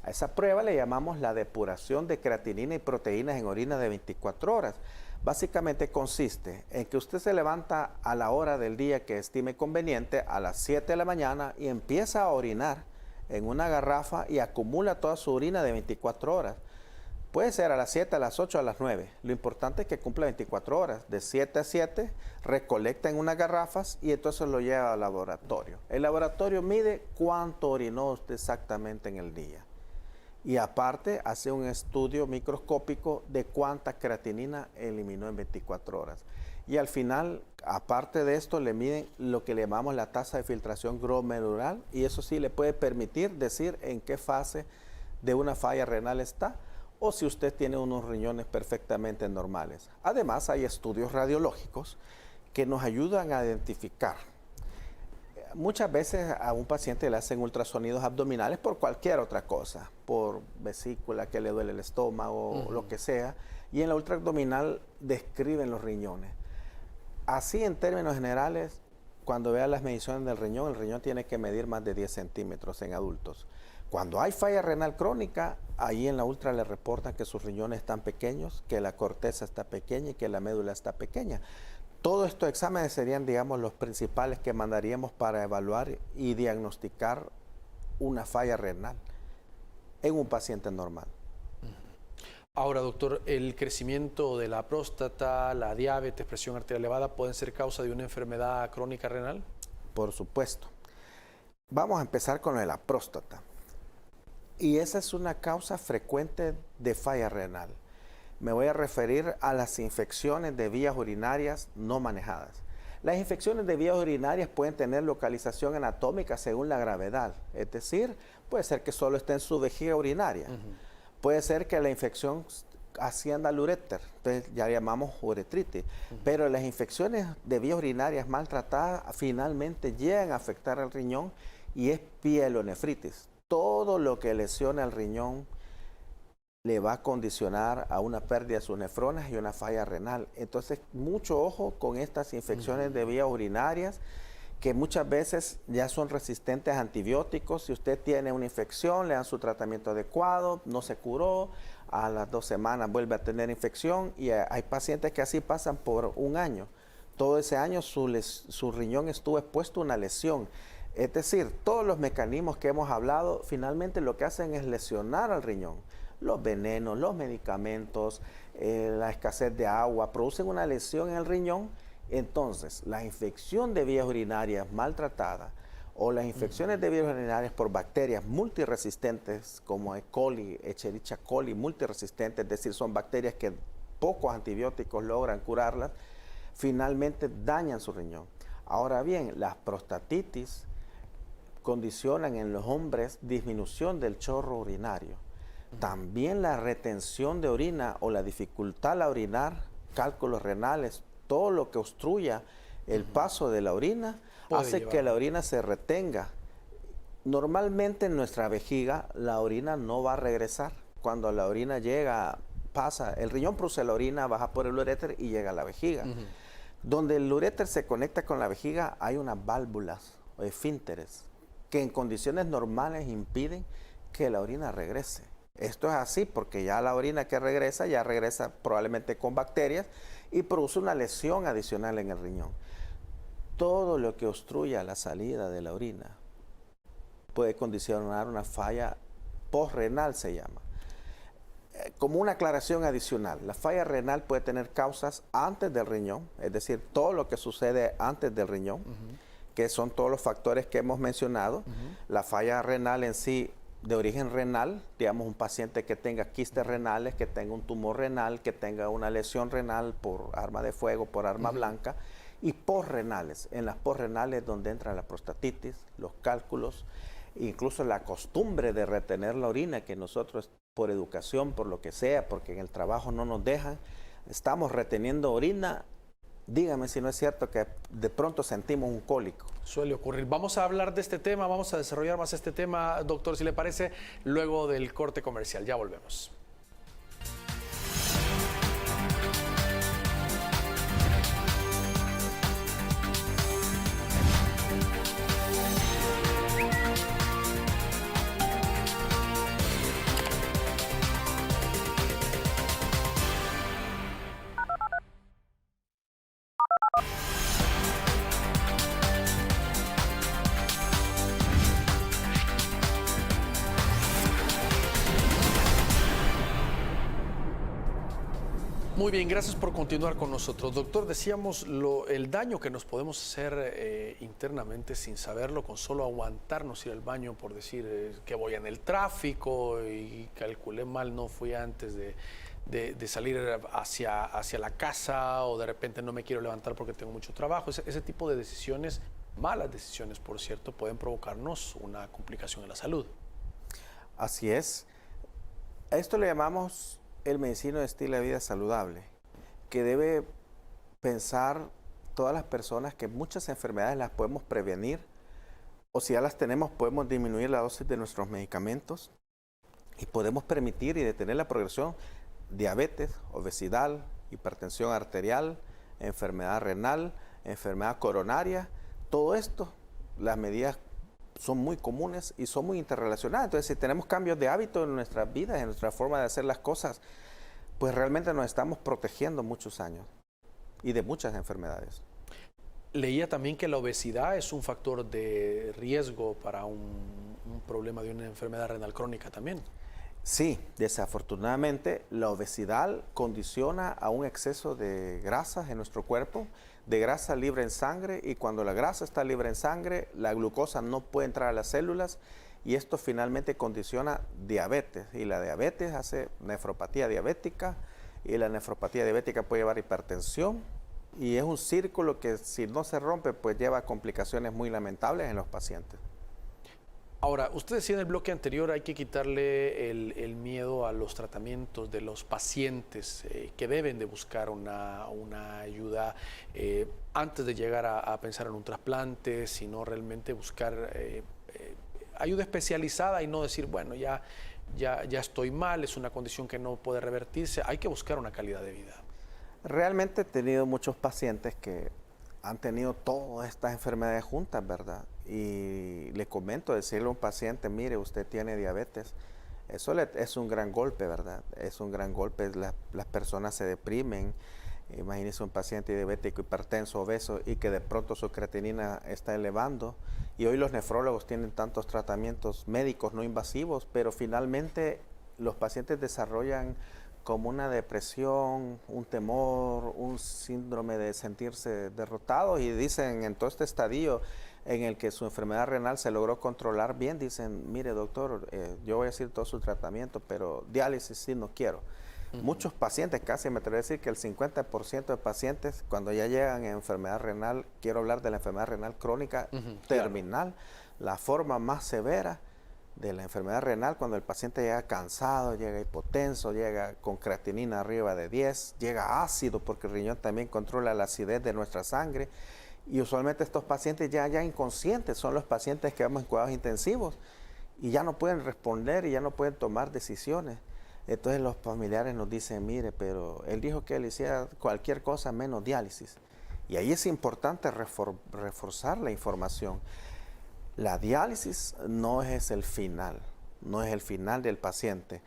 A esa prueba le llamamos la depuración de creatinina y proteínas en orina de 24 horas. Básicamente consiste en que usted se levanta a la hora del día que estime conveniente, a las 7 de la mañana, y empieza a orinar en una garrafa y acumula toda su orina de 24 horas. Puede ser a las 7, a las 8, a las 9. Lo importante es que cumpla 24 horas. De 7 a 7, recolecta en unas garrafas y entonces lo lleva al laboratorio. El laboratorio mide cuánto orinó usted exactamente en el día. Y aparte, hace un estudio microscópico de cuánta creatinina eliminó en 24 horas. Y al final, aparte de esto, le miden lo que le llamamos la tasa de filtración glomerular. Y eso sí le puede permitir decir en qué fase de una falla renal está, o si usted tiene unos riñones perfectamente normales. Además, hay estudios radiológicos que nos ayudan a identificar. Muchas veces a un paciente le hacen ultrasonidos abdominales por cualquier otra cosa, por vesícula, que le duele el estómago, o lo que sea, y en la ultraabdominal describen los riñones. Así, en términos generales, cuando vea las mediciones del riñón, el riñón tiene que medir más de 10 centímetros en adultos. Cuando hay falla renal crónica, ahí en la ultra le reportan que sus riñones están pequeños, que la corteza está pequeña y que la médula está pequeña. Todos estos exámenes serían, digamos, los principales que mandaríamos para evaluar y diagnosticar una falla renal en un paciente normal. Ahora, doctor, ¿el crecimiento de la próstata, la diabetes, presión arterial elevada pueden ser causa de una enfermedad crónica renal? Por supuesto. Vamos a empezar con lo de la próstata. Y esa es una causa frecuente de falla renal. Me voy a referir a las infecciones de vías urinarias no manejadas. Las infecciones de vías urinarias pueden tener localización anatómica según la gravedad. Es decir, puede ser que solo esté en su vejiga urinaria. Puede ser que la infección ascienda al uréter, entonces ya llamamos uretritis. Pero las infecciones de vías urinarias maltratadas finalmente llegan a afectar al riñón y es pielonefritis. Todo lo que lesiona al riñón le va a condicionar a una pérdida de sus nefronas y una falla renal. Entonces, mucho ojo con estas infecciones de vías urinarias que muchas veces ya son resistentes a antibióticos. Si usted tiene una infección, le dan su tratamiento adecuado, no se curó, a las 2 semanas vuelve a tener infección y hay pacientes que así pasan por un año. Todo ese año su riñón estuvo expuesto a una lesión. Es decir, todos los mecanismos que hemos hablado finalmente lo que hacen es lesionar al riñón. Los venenos, los medicamentos, la escasez de agua, producen una lesión en el riñón. Entonces, la infección de vías urinarias maltratada o las infecciones de vías urinarias por bacterias multiresistentes como E. coli, Escherichia coli, multiresistentes, es decir, son bacterias que pocos antibióticos logran curarlas, finalmente dañan su riñón. Ahora bien, las prostatitis condicionan en los hombres disminución del chorro urinario. También la retención de orina o la dificultad al orinar, cálculos renales, todo lo que obstruya el paso de la orina hace que la orina se retenga. Normalmente en nuestra vejiga la orina no va a regresar. Cuando la orina llega, pasa, el riñón produce la orina, baja por el uréter y llega a la vejiga. Donde el uréter se conecta con la vejiga hay unas válvulas o esfínteres que en condiciones normales impiden que la orina regrese. Esto es así porque ya la orina que regresa, ya regresa probablemente con bacterias y produce una lesión adicional en el riñón. Todo lo que obstruya la salida de la orina puede condicionar una falla postrenal, se llama. Como una aclaración adicional, la falla renal puede tener causas antes del riñón, es decir, todo lo que sucede antes del riñón, que son todos los factores que hemos mencionado. La falla renal en sí de origen renal, digamos un paciente que tenga quistes renales, que tenga un tumor renal, que tenga una lesión renal por arma de fuego, por arma blanca, y posrenales. En las posrenales donde entra la prostatitis, los cálculos, incluso la costumbre de retener la orina, que nosotros por educación, por lo que sea, porque en el trabajo no nos dejan, estamos reteniendo orina. Dígame si no es cierto que de pronto sentimos un cólico. Suele ocurrir. Vamos a hablar de este tema, vamos a desarrollar más este tema, doctor, si le parece, luego del corte comercial. Ya volvemos. Muy bien, gracias por continuar con nosotros. Doctor, decíamos el daño que nos podemos hacer internamente sin saberlo, con solo aguantarnos ir al baño por decir que voy en el tráfico y calculé mal, no fui antes de salir hacia la casa, o de repente no me quiero levantar porque tengo mucho trabajo. Ese tipo de decisiones, malas decisiones por cierto, pueden provocarnos una complicación en la salud. Así es. A esto le llamamos el medicino de estilo de vida saludable, que debe pensar todas las personas que muchas enfermedades las podemos prevenir, o si ya las tenemos podemos disminuir la dosis de nuestros medicamentos y podemos permitir y detener la progresión: diabetes, obesidad, hipertensión arterial, enfermedad renal, enfermedad coronaria. Todo esto, las medidas son muy comunes y son muy interrelacionadas. Entonces, si tenemos cambios de hábito en nuestras vidas, en nuestra forma de hacer las cosas, pues realmente nos estamos protegiendo muchos años y de muchas enfermedades. Leía también que la obesidad es un factor de riesgo para un problema de una enfermedad renal crónica también. Sí, desafortunadamente la obesidad condiciona a un exceso de grasas en nuestro cuerpo, de grasa libre en sangre, y cuando la grasa está libre en sangre, la glucosa no puede entrar a las células y esto finalmente condiciona diabetes, y la diabetes hace nefropatía diabética, y la nefropatía diabética puede llevar hipertensión, y es un círculo que si no se rompe pues lleva a complicaciones muy lamentables en los pacientes. Ahora, usted decía en el bloque anterior, hay que quitarle el miedo a los tratamientos de los pacientes que deben de buscar una ayuda antes de llegar a pensar en un trasplante, sino realmente buscar ayuda especializada y no decir, bueno, ya estoy mal, es una condición que no puede revertirse. Hay que buscar una calidad de vida. Realmente he tenido muchos pacientes que han tenido todas estas enfermedades juntas, ¿verdad? Y le comento, decirle a un paciente, mire, usted tiene diabetes, eso es un gran golpe, ¿verdad? Es un gran golpe, las personas se deprimen. Imagínese un paciente diabético, hipertenso, obeso, y que de pronto su creatinina está elevando. Y hoy los nefrólogos tienen tantos tratamientos médicos no invasivos, pero finalmente los pacientes desarrollan como una depresión, un temor, un síndrome de sentirse derrotados, y dicen en todo este estadio en el que su enfermedad renal se logró controlar bien, dicen, mire doctor, yo voy a hacer todo su tratamiento, pero diálisis sí no quiero. Muchos pacientes, casi me atrevo a decir que el 50% de pacientes cuando ya llegan en enfermedad renal, quiero hablar de la enfermedad renal crónica terminal, la forma más severa de la enfermedad renal, cuando el paciente llega cansado, llega hipotenso, llega con creatinina arriba de 10, llega ácido porque el riñón también controla la acidez de nuestra sangre, y usualmente estos pacientes ya inconscientes son los pacientes que vamos en cuidados intensivos y ya no pueden responder y ya no pueden tomar decisiones. Entonces los familiares nos dicen, mire, pero él dijo que él hiciera cualquier cosa menos diálisis. Y ahí es importante reforzar la información. La diálisis no es el final, no es el final del paciente.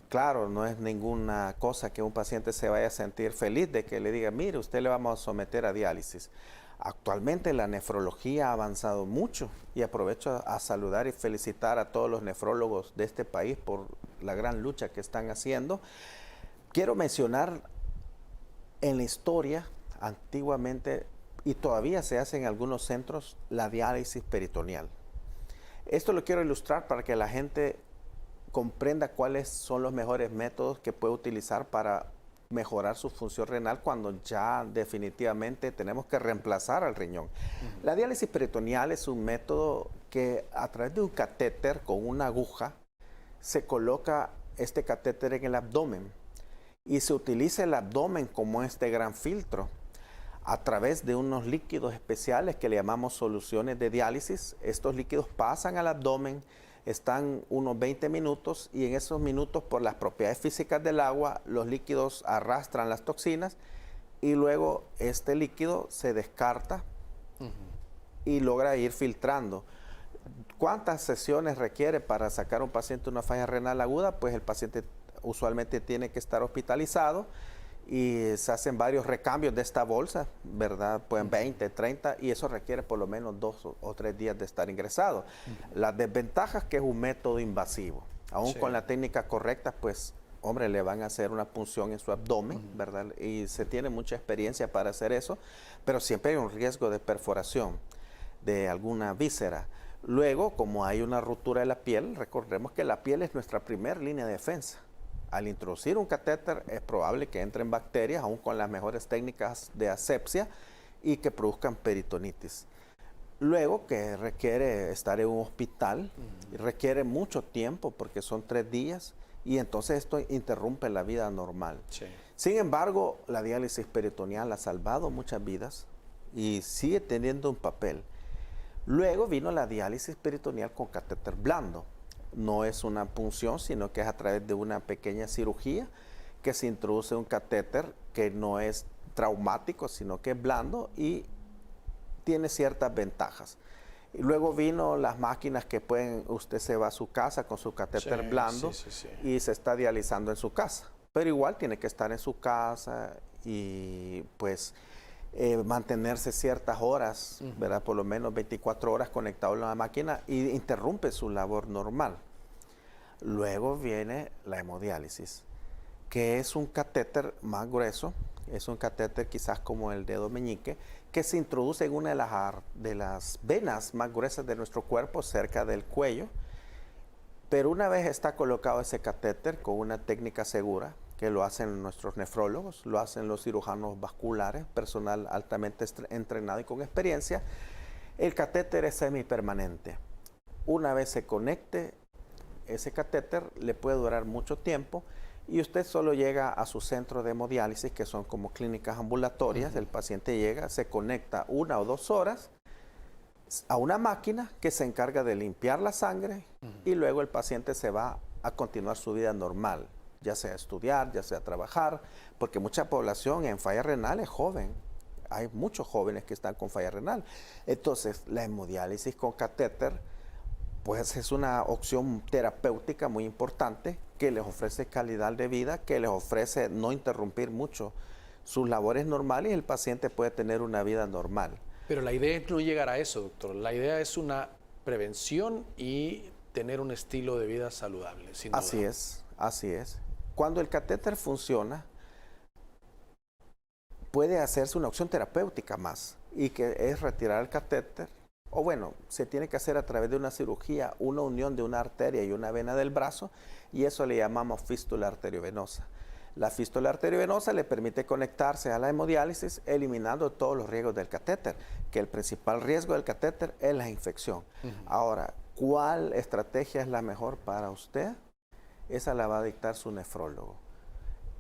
Claro, no es ninguna cosa que un paciente se vaya a sentir feliz de que le diga, mire, usted le vamos a someter a diálisis. Actualmente la nefrología ha avanzado mucho y aprovecho a saludar y felicitar a todos los nefrólogos de este país por la gran lucha que están haciendo. Quiero mencionar en la historia, antiguamente, y todavía se hace en algunos centros, la diálisis peritoneal. Esto lo quiero ilustrar para que la gente comprenda cuáles son los mejores métodos que puede utilizar para mejorar su función renal cuando ya definitivamente tenemos que reemplazar al riñón. La diálisis peritoneal es un método que a través de un catéter con una aguja se coloca este catéter en el abdomen y se utiliza el abdomen como este gran filtro a través de unos líquidos especiales que le llamamos soluciones de diálisis. Estos líquidos pasan al abdomen, están unos 20 minutos y en esos minutos, por las propiedades físicas del agua, los líquidos arrastran las toxinas y luego este líquido se descarta y logra ir filtrando. ¿Cuántas sesiones requiere para sacar a un paciente una falla renal aguda? Pues el paciente usualmente tiene que estar hospitalizado y se hacen varios recambios de esta bolsa, ¿verdad? Pueden 20, 30 y eso requiere por lo menos 2 o 3 días de estar ingresado. Las desventajas que es un método invasivo. Aún con la técnica correcta, pues, hombre, le van a hacer una punción en su abdomen, ¿verdad? Y se tiene mucha experiencia para hacer eso, pero siempre hay un riesgo de perforación de alguna víscera. Luego, como hay una ruptura de la piel, recordemos que la piel es nuestra primera línea de defensa. Al introducir un catéter es probable que entren bacterias, aún con las mejores técnicas de asepsia, y que produzcan peritonitis. Luego, que requiere estar en un hospital, requiere mucho tiempo porque son 3 días, y entonces esto interrumpe la vida normal. Sí. Sin embargo, la diálisis peritoneal ha salvado muchas vidas y sigue teniendo un papel. Luego vino la diálisis peritoneal con catéter blando. No es una punción, sino que es a través de una pequeña cirugía que se introduce un catéter que no es traumático, sino que es blando y tiene ciertas ventajas. Y luego vino las máquinas que usted se va a su casa con su catéter blando y se está dializando en su casa. Pero igual tiene que estar en su casa y pues mantenerse ciertas horas, ¿verdad? Por lo menos 24 horas conectado a la máquina y interrumpe su labor normal. Luego viene la hemodiálisis, que es un catéter más grueso, es un catéter quizás como el dedo meñique, que se introduce en una de las venas más gruesas de nuestro cuerpo, cerca del cuello. Pero una vez está colocado ese catéter con una técnica segura, que lo hacen nuestros nefrólogos, lo hacen los cirujanos vasculares, personal altamente entrenado y con experiencia, el catéter es semipermanente. Una vez se conecte, ese catéter le puede durar mucho tiempo y usted solo llega a su centro de hemodiálisis, que son como clínicas ambulatorias. El paciente llega, se conecta 1 o 2 horas a una máquina que se encarga de limpiar la sangre y luego el paciente se va a continuar su vida normal, ya sea estudiar, ya sea trabajar, porque mucha población en falla renal es joven. Hay muchos jóvenes que están con falla renal. Entonces, la hemodiálisis con catéter, pues es una opción terapéutica muy importante que les ofrece calidad de vida, que les ofrece no interrumpir mucho sus labores normales y el paciente puede tener una vida normal. Pero la idea es no llegar a eso, doctor. La idea es una prevención y tener un estilo de vida saludable, sin duda. Así es, así es. Cuando el catéter funciona, puede hacerse una opción terapéutica más, y que es retirar el catéter, o bueno, se tiene que hacer a través de una cirugía, una unión de una arteria y una vena del brazo, y eso le llamamos fístula arteriovenosa. La fístula arteriovenosa le permite conectarse a la hemodiálisis, eliminando todos los riesgos del catéter, que el principal riesgo del catéter es la infección. Ahora, ¿cuál estrategia es la mejor para usted? Esa la va a dictar su nefrólogo.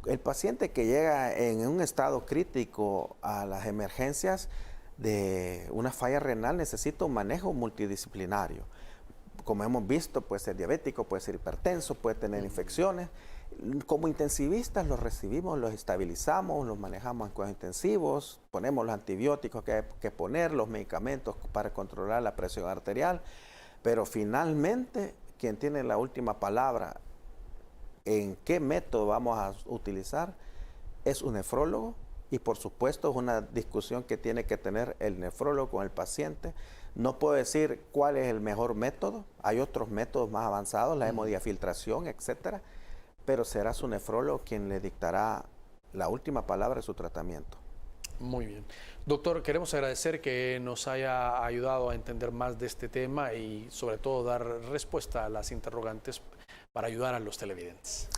El paciente que llega en un estado crítico a las emergencias de una falla renal necesita un manejo multidisciplinario. Como hemos visto, puede ser diabético, puede ser hipertenso, puede tener infecciones. Como intensivistas los recibimos, los estabilizamos, los manejamos en cuidados intensivos, ponemos los antibióticos que hay que poner, los medicamentos para controlar la presión arterial, pero finalmente quien tiene la última palabra en qué método vamos a utilizar es un nefrólogo, y por supuesto es una discusión que tiene que tener el nefrólogo con el paciente. No puedo decir cuál es el mejor método, hay otros métodos más avanzados, la hemodiafiltración, etcétera, pero será su nefrólogo quien le dictará la última palabra de su tratamiento. Muy bien. Doctor, queremos agradecer que nos haya ayudado a entender más de este tema y sobre todo dar respuesta a las interrogantes para ayudar a los televidentes.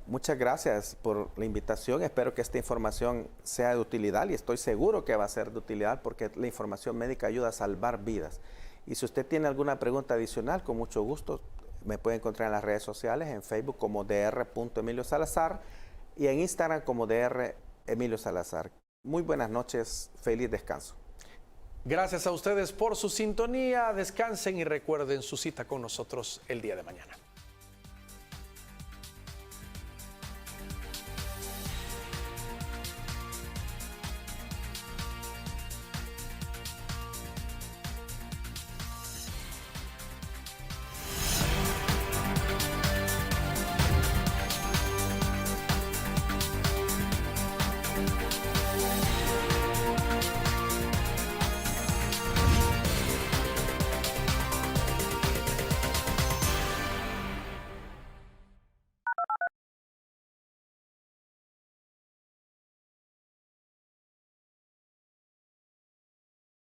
Muchas gracias por la invitación. Espero que esta información sea de utilidad y estoy seguro que va a ser de utilidad porque la información médica ayuda a salvar vidas. Y si usted tiene alguna pregunta adicional, con mucho gusto me puede encontrar en las redes sociales, en Facebook como dr.emilio Salazar y en Instagram como dr. Emilio Salazar. Muy buenas noches, feliz descanso. Gracias a ustedes por su sintonía, descansen y recuerden su cita con nosotros el día de mañana.